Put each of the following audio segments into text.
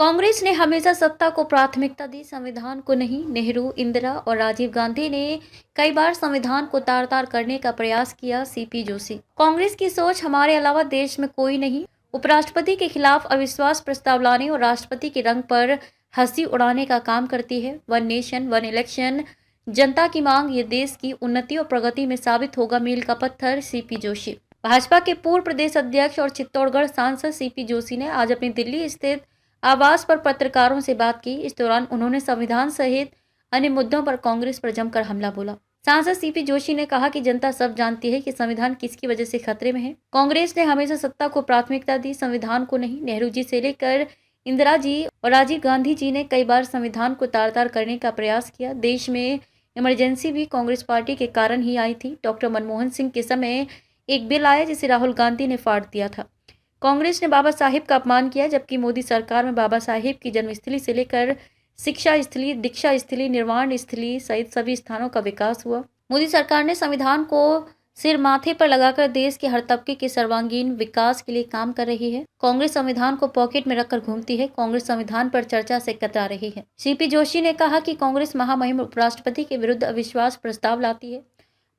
कांग्रेस ने हमेशा सत्ता को प्राथमिकता दी, संविधान को नहीं। नेहरू, इंदिरा और राजीव गांधी ने कई बार संविधान को तार-तार करने का प्रयास किया। सीपी जोशी। कांग्रेस की सोच हमारे अलावा देश में कोई नहीं। उपराष्ट्रपति के खिलाफ अविश्वास प्रस्ताव लाने और राष्ट्रपति के रंग पर हंसी उड़ाने का काम करती है। वन नेशन वन इलेक्शन जनता की मांग, ये देश की उन्नति और प्रगति में साबित होगा मील का पत्थर। सीपी जोशी। भाजपा के पूर्व प्रदेश अध्यक्ष और चित्तौड़गढ़ सांसद सीपी जोशी ने आज अपनी दिल्ली स्थित आवास पर पत्रकारों से बात की। इस दौरान उन्होंने संविधान सहित अन्य मुद्दों पर कांग्रेस पर जमकर हमला बोला। सांसद सीपी जोशी ने कहा कि जनता सब जानती है कि संविधान किसकी वजह से खतरे में है। कांग्रेस ने हमेशा सत्ता को प्राथमिकता दी, संविधान को नहीं। नेहरू जी से लेकर इंदिरा जी और राजीव गांधी जी ने कई बार संविधान को तार-तार करने का प्रयास किया। देश में इमरजेंसी भी कांग्रेस पार्टी के कारण ही आई थी। डॉक्टर मनमोहन सिंह के समय एक बिल आया जिसे राहुल गांधी ने फाड़ दिया था। कांग्रेस ने बाबा साहिब का अपमान किया, जबकि मोदी सरकार में बाबा साहिब की जन्मस्थली से लेकर शिक्षा स्थली, दीक्षा स्थली, निर्वाण स्थली सहित सभी स्थानों का विकास हुआ। मोदी सरकार ने संविधान को सिर माथे पर लगाकर देश के हर तबके के सर्वांगीण विकास के लिए काम कर रही है। कांग्रेस संविधान को पॉकेट में रखकर घूमती है। कांग्रेस संविधान पर चर्चा से कतरा रही है। सीपी जोशी ने कहा कि कांग्रेस महामहिम उपराष्ट्रपति के विरुद्ध अविश्वास प्रस्ताव लाती है।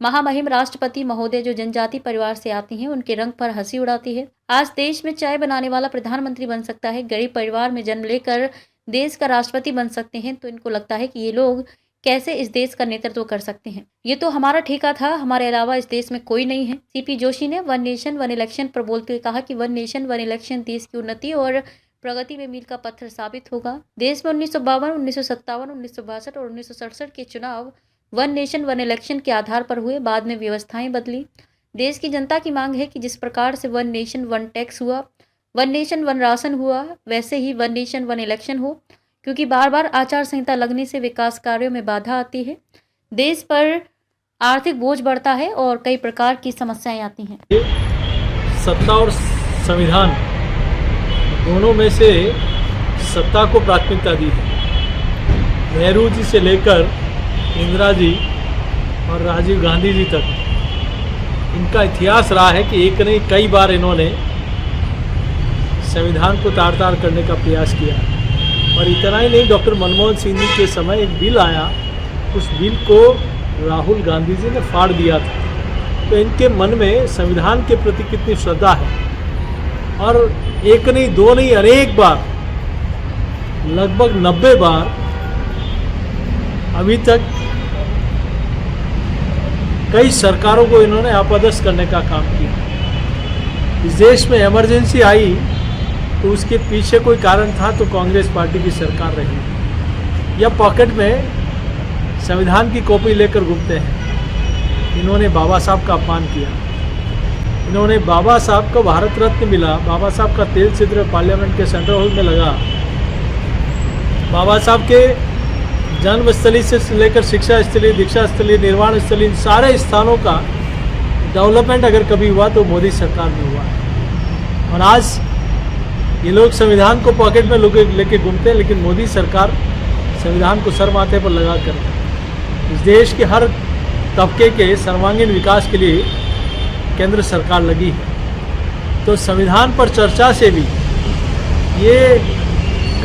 महामहिम राष्ट्रपति महोदय जो जनजाति परिवार से आती हैं, उनके रंग पर हंसी उड़ाती है। आज देश में चाय बनाने वाला प्रधानमंत्री बन सकता है, गरीब परिवार में जन्म लेकर देश का राष्ट्रपति बन सकते हैं, तो इनको लगता है कि ये लोग कैसे इस देश का नेतृत्व कर सकते हैं। ये तो हमारा ठेका था, हमारे अलावा इस देश में कोई नहीं है। सीपी जोशी ने वन नेशन वन इलेक्शन पर बोलते हुए कहा कि वन नेशन वन इलेक्शन देश की उन्नति और प्रगति में मील का पत्थर साबित होगा। देश में 1952, 1957, 1962 और 1967 के चुनाव वन नेशन वन इलेक्शन के आधार पर हुए। बाद में व्यवस्थाएं बदली। देश की जनता की मांग है कि जिस प्रकार से वन नेशन वन टैक्स हुआ, वन नेशन वन राशन हुआ, वैसे ही वन नेशन वन इलेक्शन हो, क्योंकि बार बार आचार संहिता लगने से विकास कार्यों में बाधा आती है, देश पर आर्थिक बोझ बढ़ता है और कई प्रकार की समस्याएं आती हैं। सत्ता और संविधान दोनों में से सत्ता को प्राथमिकता दी है। नेहरू जी से लेकर इंदिरा जी और राजीव गांधी जी तक इनका इतिहास रहा है कि एक नहीं कई बार इन्होंने संविधान को तार-तार करने का प्रयास किया। और इतना ही नहीं, डॉक्टर मनमोहन सिंह जी के समय एक बिल आया, उस बिल को राहुल गांधी जी ने फाड़ दिया था। तो इनके मन में संविधान के प्रति कितनी श्रद्धा है। और एक नहीं दो नहीं अनेक बार, लगभग 90 बार अभी तक कई सरकारों को इन्होंने अपदस्थ करने का काम किया। इस देश में इमरजेंसी आई तो उसके पीछे कोई कारण था, तो कांग्रेस पार्टी की सरकार रही। या पॉकेट में संविधान की कॉपी लेकर घूमते हैं। इन्होंने बाबा साहब का अपमान किया। इन्होंने बाबा साहब को भारत रत्न मिला, बाबा साहब का तेल चित्र पार्लियामेंट के सेंट्रल हॉल में लगा। बाबा साहब के जन्मस्थली से लेकर शिक्षा स्थली, दीक्षा स्थली, निर्वाण स्थली, इन सारे स्थानों का डेवलपमेंट अगर कभी हुआ तो मोदी सरकार में हुआ है। और आज ये लोग संविधान को पॉकेट में लेके घूमते हैं, लेकिन मोदी सरकार संविधान को सर माथे पर लगा कर इस देश के हर तबके के सर्वांगीण विकास के लिए केंद्र सरकार लगी है। तो संविधान पर चर्चा से भी ये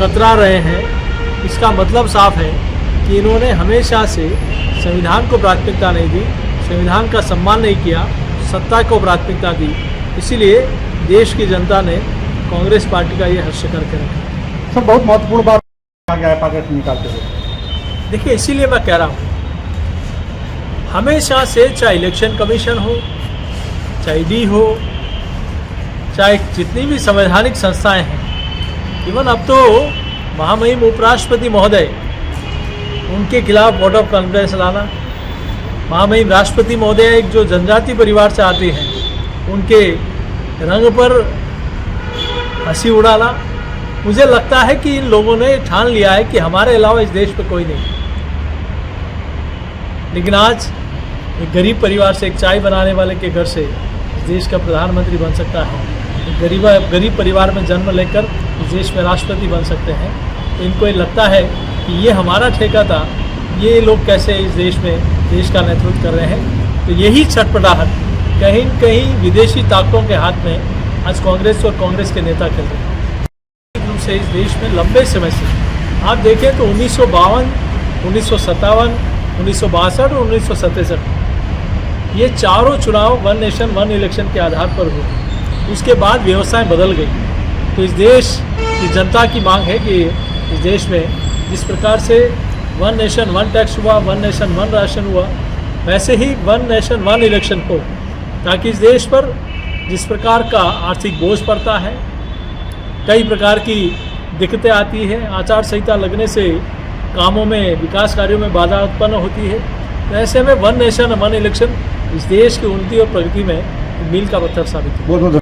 कतरा रहे हैं। इसका मतलब साफ है कि इन्होंने हमेशा से संविधान को प्राथमिकता नहीं दी, संविधान का सम्मान नहीं किया, सत्ता को प्राथमिकता दी। इसीलिए देश की जनता ने कांग्रेस पार्टी का ये हर्ष करके रखा। सर, बहुत महत्वपूर्ण बात आ गया है पॉकेट निकालते हुए। देखिए, इसीलिए मैं कह रहा हूँ, हमेशा से चाहे इलेक्शन कमीशन हो, चाहे ईडी हो, चाहे जितनी भी संवैधानिक संस्थाएं हैं, इवन अब तो महामहिम उपराष्ट्रपति महोदय, उनके खिलाफ वोट ऑफ कॉन्फिडेंस लाना, महामहिम राष्ट्रपति महोदय एक जो जनजाति परिवार से आते हैं, उनके रंग पर हंसी उड़ाना, मुझे लगता है कि इन लोगों ने ठान लिया है कि हमारे अलावा इस देश पे कोई नहीं। लेकिन आज एक गरीब परिवार से, एक चाय बनाने वाले के घर से इस देश का प्रधानमंत्री बन सकता है। एक गरीब परिवार में जन्म लेकर इस देश में राष्ट्रपति बन सकते हैं। तो इनको ये लगता है कि ये हमारा ठेका था, ये लोग कैसे इस देश में देश का नेतृत्व कर रहे हैं। तो यही छटपटाहट कहीं न कहीं विदेशी ताकतों के हाथ में आज कांग्रेस और कांग्रेस के नेता खेल रहे हैं। से इस देश में लंबे समय से आप देखें तो 1952, 1957, 1962 और 1967 ये चारों चुनाव वन नेशन वन इलेक्शन के आधार पर हुए। उसके बाद व्यवस्थाएं बदल गई। तो इस देश की जनता की मांग है कि इस देश में जिस प्रकार से वन नेशन वन टैक्स हुआ, वन नेशन वन राशन हुआ, वैसे ही वन नेशन वन इलेक्शन हो, ताकि इस देश पर जिस प्रकार का आर्थिक बोझ पड़ता है, कई प्रकार की दिक्कतें आती है, आचार संहिता लगने से कामों में, विकास कार्यों में बाधा उत्पन्न होती है, तो ऐसे में वन नेशन वन इलेक्शन इस देश की उन्नति और प्रगति में मील का पत्थर साबित है। बहुत बहुत